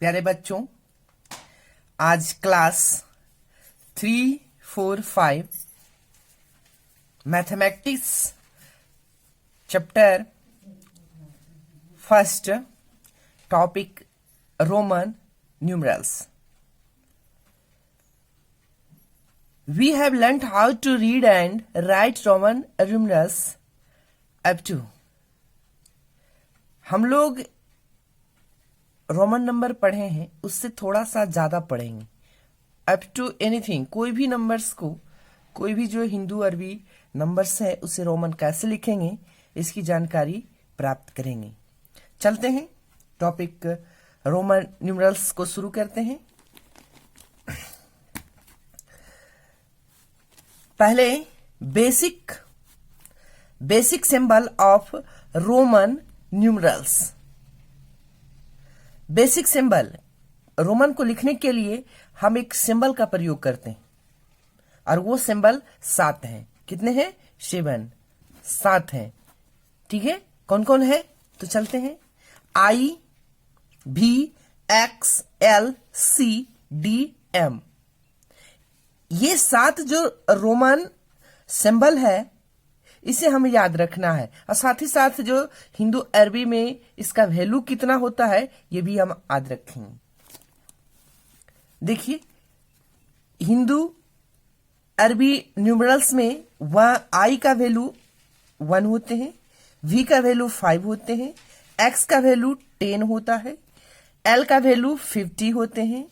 प्यारे बच्चों, आज class 3, 4, 5 mathematics chapter first topic Roman numerals. We have learnt how to read and write Roman numerals up to. हम लोग Roman number पढ़े हैं, उससे थोड़ा सा ज्यादा पढ़ेंगे. अप टू एनीथिंग, कोई भी नंबर्स को, कोई भी जो हिंदू अरबी नंबर्स है उसे रोमन कैसे लिखेंगे इसकी जानकारी प्राप्त करेंगे. चलते हैं टॉपिक रोमन न्यूमरल्स को शुरू करते हैं. पहले basic symbol of Roman numerals. Basic symbol Roman को लिखने के लिए हम एक सिंबल का प्रयोग करते हैं और वो सिंबल 7 है. कितने हैं? 7 हैं. ठीक है, कौन कौन है तो चलते हैं. I, V, X, L, C, D, M. ये 7 जो रोमन सिंबल है इसे हमें याद रखना है और साथ ही साथ जो हिंदू अरबी में इसका वैल्यू कितना होता है ये भी हम याद रखेंगे. देखिए, हिंदू अरबी न्यूमरल्स में I का वैल्यू 1 होते हैं, V का वैल्यू 5 होते हैं, X का वैल्यू 10 होता है, L का वैल्यू 50 होते हैं,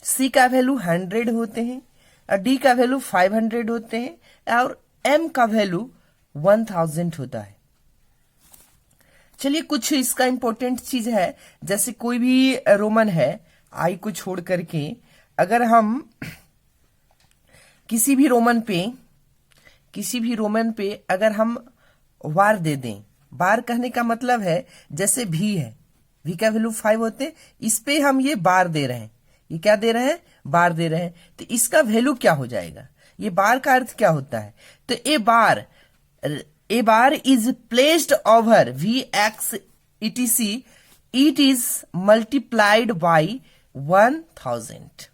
C का वैल्यू 100 होते हैं और D का वैल्यू 500 होते हैं और M का वैल्यू 1000 होता है. चलिए, कुछ इसका इंपॉर्टेंट चीज है. जैसे कोई भी रोमन है I को छोड़ करके, अगर हम किसी भी रोमन पे अगर हम वार दे दें, बार कहने का मतलब है जैसे V है, V का वैल्यू 5 होते हैं, इस पे हम ये बार दे रहे हैं. ये क्या दे रहे हैं? बार दे रहे हैं. तो इसका वैल्यू क्या हो जाएगा? ये बार का अर्थ क्या होता है? तो a bar is placed over Vx etc. It is multiplied by 1000.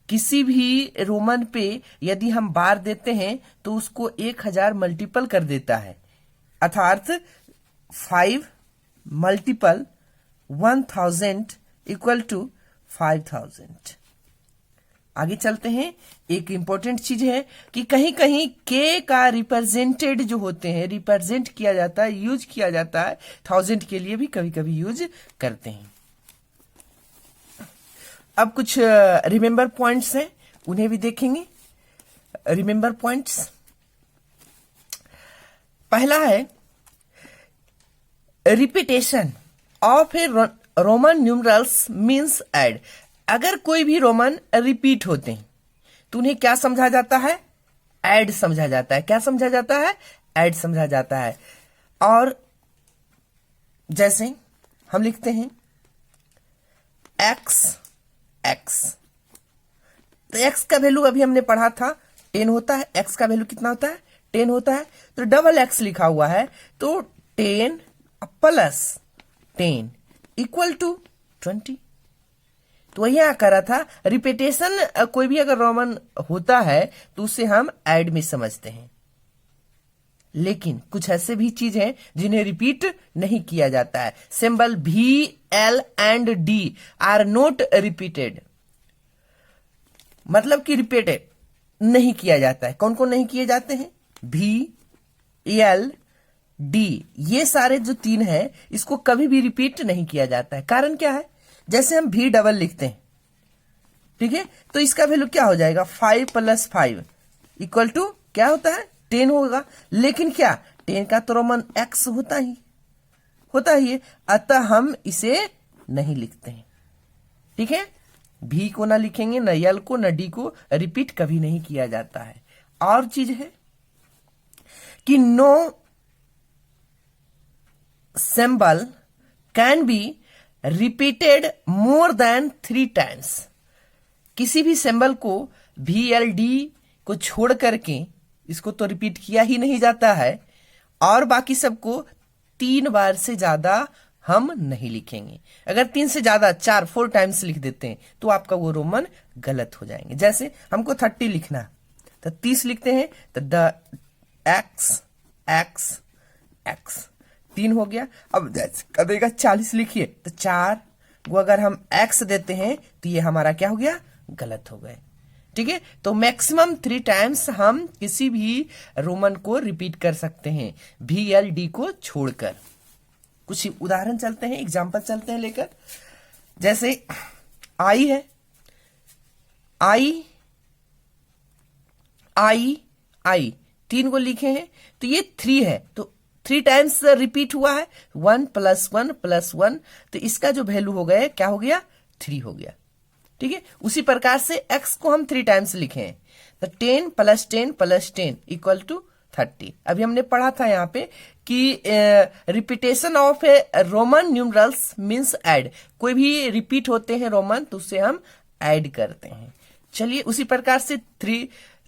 किसी भी रोमन पे यदि हम बार देते हैं तो उसको 1000 मल्टीपल कर देता है, अर्थात 5 मल्टीपल 1000 इक्वल टू 5000. आगे चलते हैं. एक इंपॉर्टेंट चीज है कि कहीं कहीं के का रिप्रेजेंटेड जो होते हैं, रिप्रेजेंट किया जाता है, यूज किया जाता है, 1000 के लिए भी कभी कभी यूज करते हैं. अब कुछ रिमेंबर पॉइंट्स हैं, उन्हें भी देखेंगे. रिमेंबर पॉइंट्स, पहला है repetition of A Roman numerals means add. अगर कोई भी रोमन रिपीट होते हैं तो उन्हें क्या समझा जाता है? ऐड समझा जाता है. क्या समझा जाता है? ऐड समझा जाता है. और जैसे हम लिखते हैं x, तो x का वैल्यू अभी हमने पढ़ा था 10 होता है. x का वैल्यू कितना होता है? 10 होता है. तो डबल x लिखा हुआ है, तो 10 प्लस 10 इक्वल टू 20. तो वही यहां करा था. रिपीटेशन कोई भी अगर रोमन होता है तो उसे हम ऐड में समझते हैं, लेकिन कुछ ऐसे भी चीज हैं जिन्हें रिपीट नहीं किया जाता है. Symbol V, L and D are not repeated, मतलब कि रिपीटेड नहीं किया जाता है. कौन कौन नहीं किए जाते हैं? V, L, D, ये सारे जो 3 हैं इसको कभी भी रिपीट नहीं किया जाता है. कारण क्या है? जैसे हम V डबल लिखते हैं, ठीक है, तो इसका वैल्यू क्या हो जाएगा? 5 प्लस 5 इक्वल टू क्या होता है? 10 होगा. लेकिन क्या 10 का तो रोमन X होता ही है, अतः हम इसे नहीं लिखते हैं. ठीक है, V को ना लिखेंगे, न L को, न D को. रिपीट कभी नहीं किया जाता है. और चीज है कि no symbol can be repeated more than 3 times. किसी भी सिंबल को VLD को छोड़ करके इसको तो रिपीट किया ही नहीं जाता है और बाकी सबको 3 बार से ज्यादा हम नहीं लिखेंगे। अगर 3 से ज्यादा 4 टाइम्स लिख देते हैं तो आपका वो रोमन गलत हो जाएंगे। जैसे हमको 30 लिखना है तो 30 लिखते हैं तो द एक्स एक्स एक्स 3 हो गया। अब कदेगा 40 लिखिए तो 4 को अगर हम एक्स देते हैं तो ये हमारा क्या हो गया, गलत हो गए। ठीक है, तो मैक्सिमम 3 टाइम्स हम किसी भी रोमन को रिपीट कर सकते हैं VLD को छोड़कर। कुछ उदाहरण चलते हैं, एग्जांपल चलते हैं लेकर। जैसे आई है, आई 3 को लिखे हैं तो ये 3 है तो 3 टाइम्स रिपीट हुआ है, 1 + 1 + 1 तो इसका जो वैल्यू हो गया क्या हो गया, 3 हो गया। ठीक है, उसी प्रकार से x को हम 3 टाइम्स लिखे हैं तो 10 + 10 + 10 = 30। अभी हमने पढ़ा था यहाँ पे कि repetition of A Roman numerals means add, कोई भी रिपीट होते हैं रोमन तो उसे हम ऐड करते हैं। चलिए उसी प्रकार से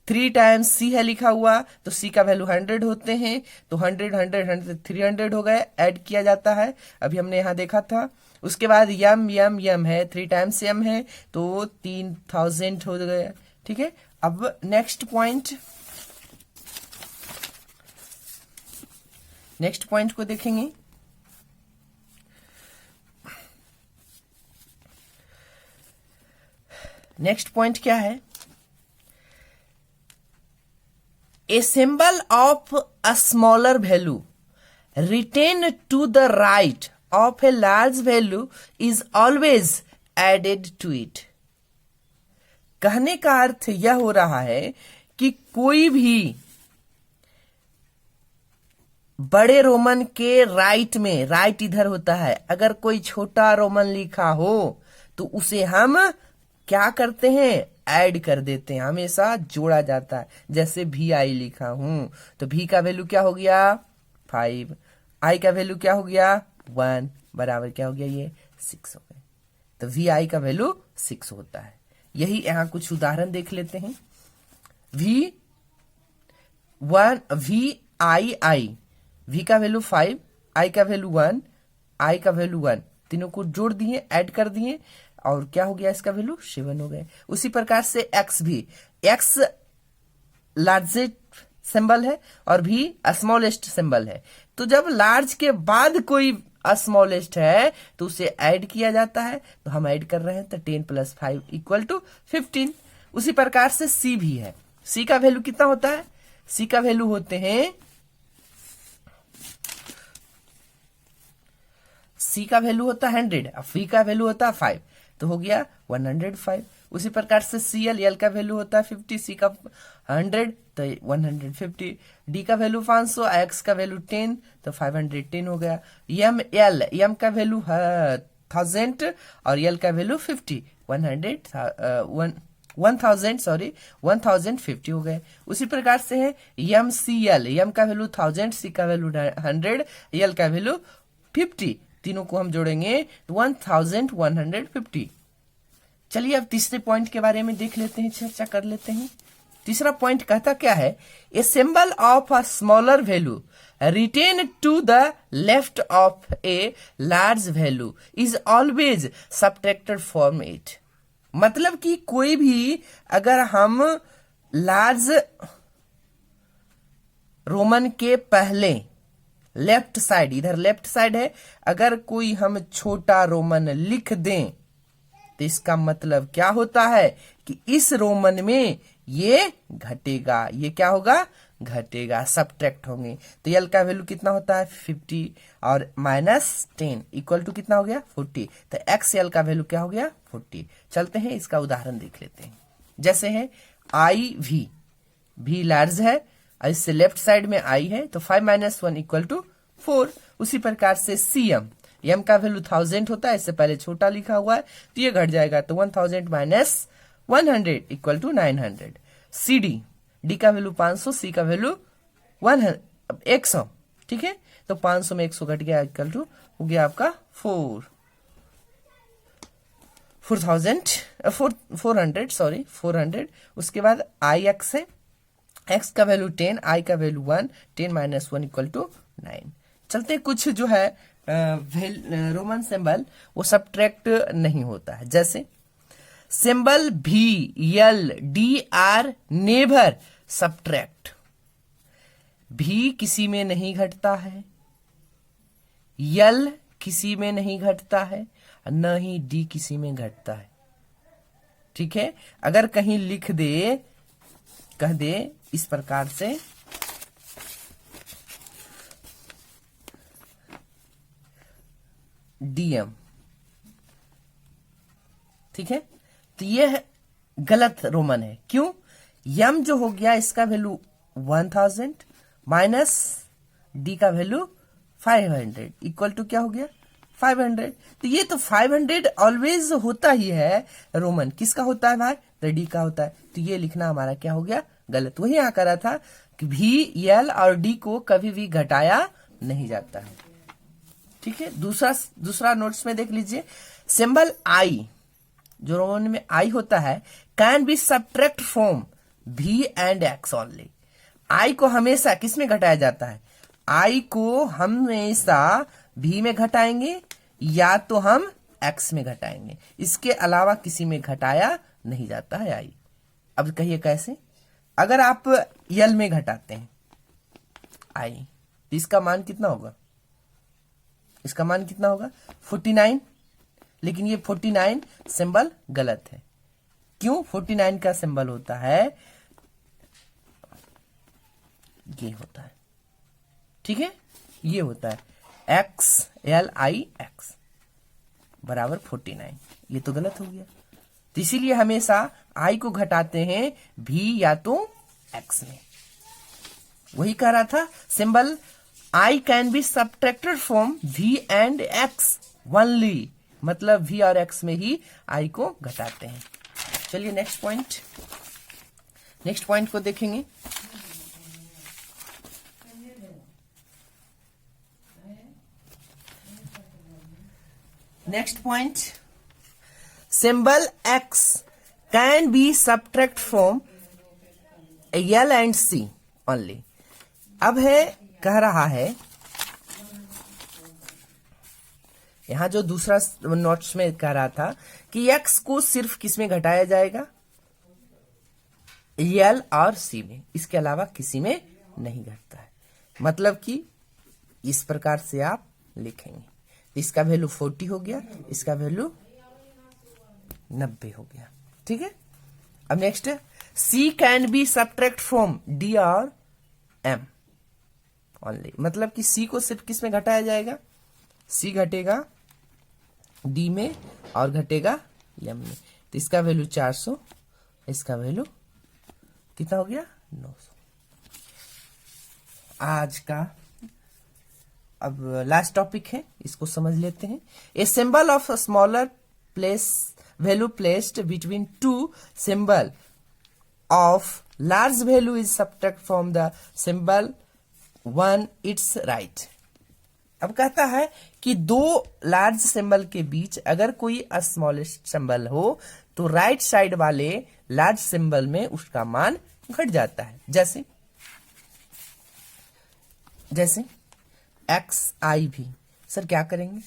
3 टाइम्स C है लिखा हुआ तो C का वैल्यू 100 होते हैं तो 100 300 हो गए, ऐड किया जाता है। अभी हमने यहाँ देखा था। उसके बाद यम है, 3 टाइम्स यम है तो 3000 हो गए। ठीक है, अब नेक्स्ट पॉइंट को देखेंगे। नेक्स्ट पॉइंट क्या है, A symbol of a smaller value written to the right of a large value is always added to it। कहने का अर्थ यह हो रहा है कि कोई भी बड़े रोमन के राइट में, राइट इधर होता है, अगर कोई छोटा रोमन लिखा हो तो उसे हम क्या करते हैं, ऐड कर देते हैं, हमेशा जोड़ा जाता है। जैसे VI लिखा हूं तो V का वैल्यू क्या हो गया 5, I का वैल्यू क्या हो गया 1 बराबर क्या हो गया ये 6 हो गए। तो VI का वैल्यू 6 होता है। यही यहां कुछ उदाहरण देख लेते हैं। VI V का वैल्यू 5, I का वैल्यू 1, I का वैल्यू 1, तीनों को जोड़ दिए, ऐड कर दिए और क्या हो गया, इसका वैल्यू 7 हो गए। उसी प्रकार से X भी, X लार्जेस्ट सिंबल है और भी स्मॉलेस्ट सिंबल है। तो जब लार्ज के बाद कोई स्मॉलेस्ट है तो उसे ऐड किया जाता है, तो हम ऐड कर रहे हैं तो 10 + 5 = 15। उसी प्रकार से C भी है। C का वैल्यू कितना होता है, C का वैल्यू होते हैं, C का वैल्यू होता है 100, V का वैल्यू होता है 5 तो हो गया 105। उसी प्रकार से L का वैल्यू होता है 50, C का 100 तो 150, D का वैल्यू 500, X का वैल्यू 10 तो 510 हो गया। M का वैल्यू 1000 और L का वैल्यू 50, 1050 हो गए। उसी प्रकार से है MCL, M का वैल्यू 1000, C का वैल्यू 100, L का वैल्यू 50, तीनों को हम जोड़ेंगे 1150। चलिए अब तीसरे पॉइंट के बारे में देख लेते हैं, चर्चा कर लेते हैं। तीसरा पॉइंट कहता क्या है, a symbol of a smaller value written to the left of a large value is always subtracted from it. मतलब कि कोई भी अगर हम लार्ज रोमन के पहले लेफ्ट साइड, इधर लेफ्ट साइड है, अगर कोई हम छोटा रोमन लिख दें तो इसका मतलब क्या होता है कि इस रोमन में ये घटेगा, ये क्या होगा, घटेगा, सब्ट्रैक्ट होंगे। तो यल का वैल्यू कितना होता है 50 और -10 = कितना हो गया 40। तो XL का वैल्यू क्या हो गया 40। चलते हैं इसका उदाहरण देख लेते हैं। जैसे है IV, V लार्ज है और इससे लेफ्ट साइड में I है तो 5 - 1 = 4। उसी प्रकार से CM, M का वैल्यू 1000 होता है, इससे पहले छोटा लिखा हुआ है तो ये घट जाएगा तो 1000 - 100 = 900। CD, D का वैल्यू 500, C का वैल्यू 100। ठीक है, तो 500 में 100 घट गया = हो गया आपका 400। उसके बाद IX है, X का वैल्यू 10, I का वैल्यू 1, 10 - 1 = 9। चलते कुछ जो है रोमन सिंबल वो सब्ट्रैक्ट नहीं होता है। जैसे सिंबल भी, यल, डी आर नेवर सब्ट्रैक्ट। भी किसी में नहीं घटता है, यल किसी में नहीं घटता है, न ही डी किसी में घटता है। ठीक है, अगर कहीं लिख दे, कह दे इस प्रकार से, डीएम, ठीक है, तो यह गलत रोमन है। क्यों? यम जो हो गया इसका वैल्यू 1000 माइनस डी का वैल्यू 500 इक्वल टू क्या हो गया 500। तो ये तो 500 ऑलवेज होता ही है रोमन। किसका होता है भाई? तो डी का होता है। तो ये लिखना हमारा क्या हो गया? गलत। वही यहाँ करा था कि भी, एल और डी को कभी भी घटाया नहीं जाता है। ठीक है, दूसरा नोट्स में देख लीजिए, सिंबल आई जो रोमन में आई होता है, कैन बी सब्ट्रैक्ट फ्रॉम भी एंड एक्स ओनली। आई को हमेशा किस में घटाया जाता है? आई को हमेशा भी में घटाएंगे या तो हम एक्स में घटाएंगे, इसके अलावा किसी में घटाया नहीं जाता है आई। अब कहिए कैसे? अगर आप यल में घटाते हैं आई, तो इसका मान कितना होगा? इसका मान कितना होगा? 49। लेकिन ये 49 सिंबल गलत है। क्यों? 49 का सिंबल होता है, ये होता है, ठीक है, ये होता है एक्स, एल आई एक्स बराबर 49। ये तो गलत हो गया। तो इसीलिए हमेशा आई को घटाते हैं भी या तो एक्स में। वही कह रहा था, symbol I can be subtracted from V and X only, मतलब वी और एक्स में ही आई को घटाते हैं। चलिए नेक्स्ट पॉइंट को देखेंगे। Next point, symbol X can be subtract from L and C only. अब है, कह रहा है यहां जो दूसरा नोट्स में कह रहा था कि एक्स को सिर्फ किस में घटाया जाएगा? एल और सी में, इसके अलावा किसी में नहीं घटता है। मतलब कि इस प्रकार से आप लिखेंगे, इसका वैल्यू 40 हो गया, इसका वैल्यू 90 हो गया। ठीक है, अब next, C can be subtract from D और एम ओनली। मतलब कि सी को सिर्फ किस में घटाया जाएगा? सी घटेगा डी में और घटेगा एम में। तो इसका वैल्यू 400, इसका वैल्यू कितना हो गया? 900। आज का अब लास्ट टॉपिक है, इसको समझ लेते हैं। ए symbol of a smaller place value placed between two symbol of large value is subtract from the symbol one it's right. अब कहता है कि दो लार्ज सिंबल के बीच अगर कोई स्मॉलेस्ट सिंबल हो तो राइट साइड वाले लार्ज सिंबल में उसका मान घट जाता है। जैसे एक्स आई भी। सर क्या करेंगे?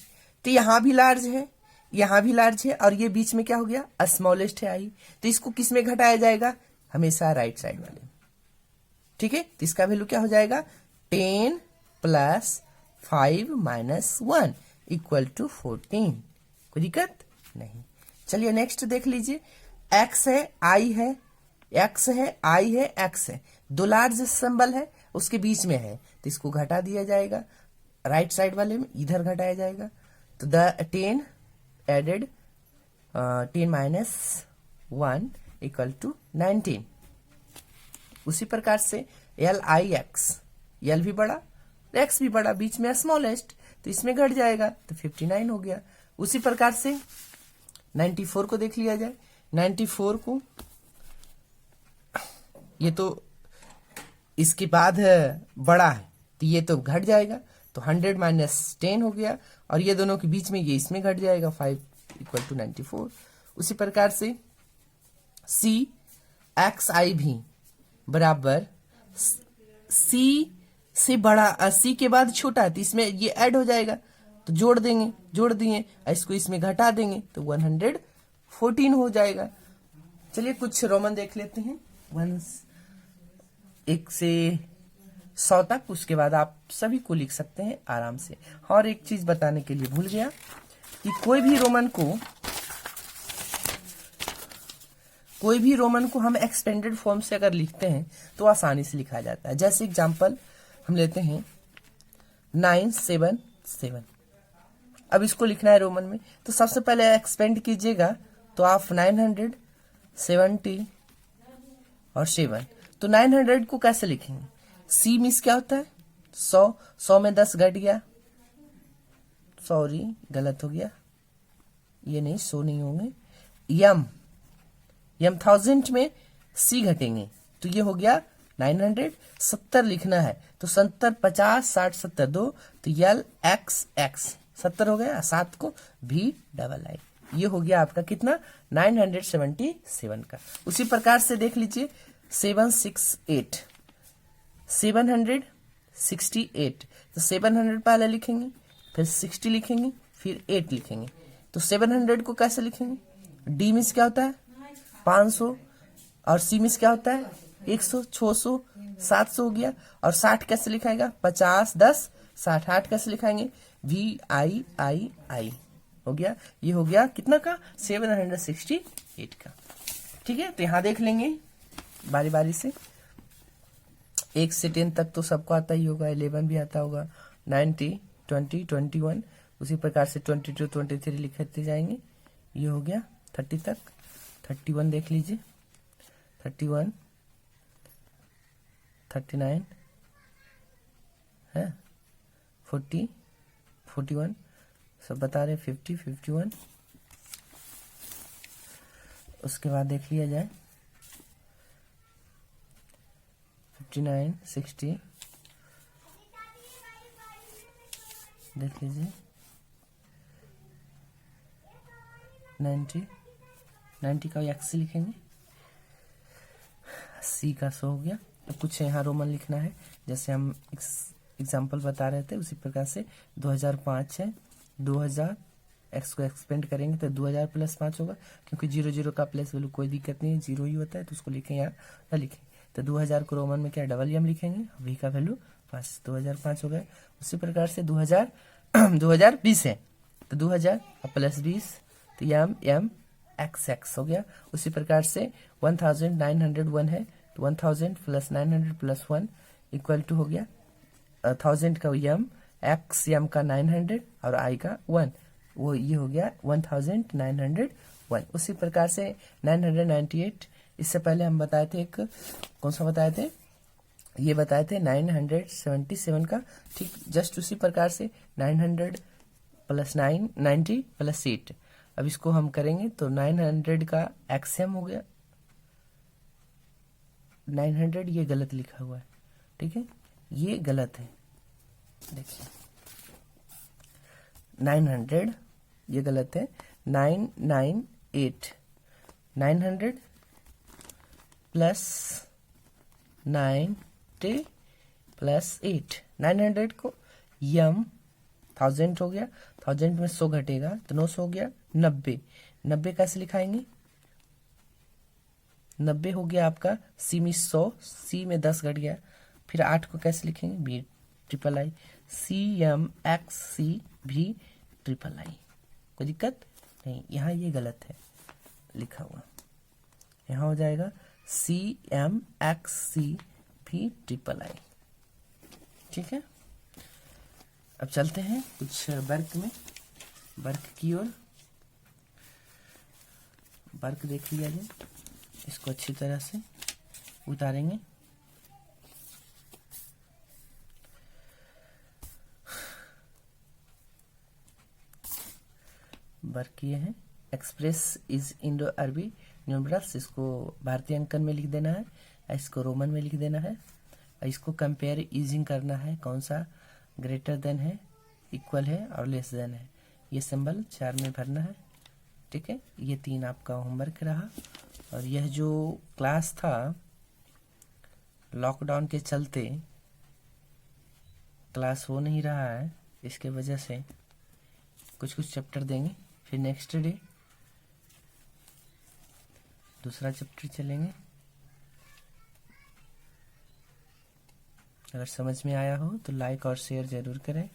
तो यहां भी लार्ज है, यहां भी लार्ज है, और ये बीच में क्या हो गया? स्मॉलेस्ट है आई। तो इसको किस में घटाया जाएगा? हमेशा राइट साइड वाले। ठीक है, तो इसका वैल्यू क्या हो जाएगा? 10 प्लस 5 माइनस 1 इक्वल टू 14। कोई दिक्कत नहीं। चलिए नेक्स्ट देख लीजिए, एक्स है, आई है, एक्स है, आई है, एक्स है, दो लार्ज सिंबल है, उसके बीच में है, तो इसको घटा दिया जाएगा, राइट साइड वाले में इधर घटाया जाएगा। तो the 10 added 10 minus 1 equal to 19। उसी प्रकार से एल आई एक्स, एल भी बड़ा, एक्स भी बड़ा, बीच में स्मॉलेस्ट, तो इसमें घट जाएगा, तो 59 हो गया। उसी प्रकार से 94 को देख लिया जाए। 94 को, ये तो इसके बाद बड़ा है, तो ये तो घट जाएगा, तो 100 माइनस 10 हो गया, और ये दोनों के बीच में ये इसमें घट जाएगा, 5 इक्वल टू 94। उसी प्रकार से सी एक्स आई भी बराबर सी से बड़ा, सी के बाद छोटा है, तो इसमें ये ऐड हो जाएगा, तो जोड़ देंगे, जोड़ दिए, इसको इसमें घटा देंगे तो 114 हो जाएगा। चलिए कुछ रोमन देख लेते हैं, 1 से 100 तक, उसके बाद आप सभी को लिख सकते हैं आराम से। और एक चीज बताने के लिए भूल गया कि कोई भी रोमन को हम एक्सपेंडेड फॉर्म से अगर लिखते हैं तो आसानी से लिखा जाता है। जैसे एग्जांपल हम लेते हैं 977। अब इसको लिखना है रोमन में, तो सबसे पहले एक्सपेंड कीजिएगा तो आप 970 और 7। तो 900 को कैसे लिखेंगे? सी मीन्स क्या होता है? 100 में 10 घट गया, सॉरी गलत हो गया, ये नहीं, 100 नहीं होंगे। यम 1000 में सी घटेंगे तो ये हो गया 900। 70 लिखना है तो 70 50 60 70 2, तो यल एक्स 70 हो गया, 7 को भी डबल आई, ये हो गया आपका कितना? 977 का। उसी प्रकार से देख लीजिए 768 तो 700 पहले लिखेंगे, फिर 60 लिखेंगे, फिर 8 लिखेंगे। तो 700 को कैसे लिखेंगे? डी मीन्स क्या होता है? 500, और सी मीन्स क्या होता है? 100, 600, 700 हो गया। और 60 कैसे लिखाएगा? 50 10 60। 8 कैसे लिखाएंगे? VIII हो गया। ये हो गया कितना का? 768 का। ठीक है, तो यहां देख लेंगे बारी बारी से। 1 से 10 तक तो सबको आता ही होगा, 11 भी आता होगा, 90 20 21, उसी प्रकार से 22 23 लिखते जाएंगे। ये हो गया 30 तक। 31 देख लीजिए, 31 39 है, 40 41 सब बता रहे, 50 51। उसके बाद देख लिया जाए 59 60 देख लीजिए, 90 का एक्स लिखेंगे, सी का 100 हो गया। अब कुछ यहाँ रोमन लिखना है, जैसे हम एग्जाम्पल बता रहे थे उसी प्रकार से 2005 है, 2000 एक्स को एक्सपेंड करेंगे तो 2000 + 5 होगा, क्योंकि 0 का प्लेस वैल्यू कोई दिक्कत नहीं है, 0 ही होता है, तो उसको लिखें यहाँ ना लिखें। तो 2000 को रोमन में क्या डबल एम लिखेंगे, वी का वैल्यू 5, 2005 हो गया। उसी प्रकार से 2020 है तो 2000 + 20 तो एम एक्स हो गया। उसी प्रकार से 1901 है तो 1000 + 900 + 1 इक्वल टू हो गया 1000 का एम एक्स, एम का 900 और आई का 1, वो ये हो गया 1901। उसी प्रकार से 998, इससे पहले हम बताए थे एक, कौन सा बताए थे? ये बताए थे 977 का। ठीक जस्ट उसी प्रकार से 900 + 9 90 + 8। अब इसको हम करेंगे तो 900 का एक्सएम हो गया, 900 ये गलत लिखा हुआ है, ठीक है, ये गलत है, देखिए 900 ये गलत है, 998 900 + 90 + 8, 900 को यम 1000 हो गया, 1000 में 100 घटेगा तो 900 हो गया। 90 कैसे लिखाएंगे? 90 हो गया आपका सी में 100, सी में 10 घट गया, फिर 8 को कैसे लिखेंगे? V triple I, CMXC triple I, कोई दिक्कत नहीं। यहाँ ये गलत है लिखा हुआ, यहाँ हो जाएगा CMXC ट्रिपल आई। ठीक है, अब चलते हैं कुछ वर्क में, वर्क की ओर। वर्क देख लिया जाए, इसको अच्छी तरह से उतारेंगे। वर्क ये है, एक्सप्रेस इज इंडो अरबी न्यूमरल्स, इसको भारतीय अंकन में लिख देना है, इसको रोमन में लिख देना है, इसको कंपेयर यूजिंग करना है, कौन सा ग्रेटर देन है, इक्वल है और लेस देन है, ये सिंबल 4 में भरना है। ठीक है, ये 3 आपका होमवर्क रहा। और यह जो क्लास था लॉकडाउन के चलते क्लास हो नहीं रहा है, इसके वजह से कुछ कुछ चैप्टर देंगे, फिर नेक्स्ट डे दूसरा चैप्टर चलेंगे। अगर समझ में आया हो तो लाइक और शेयर जरूर करें।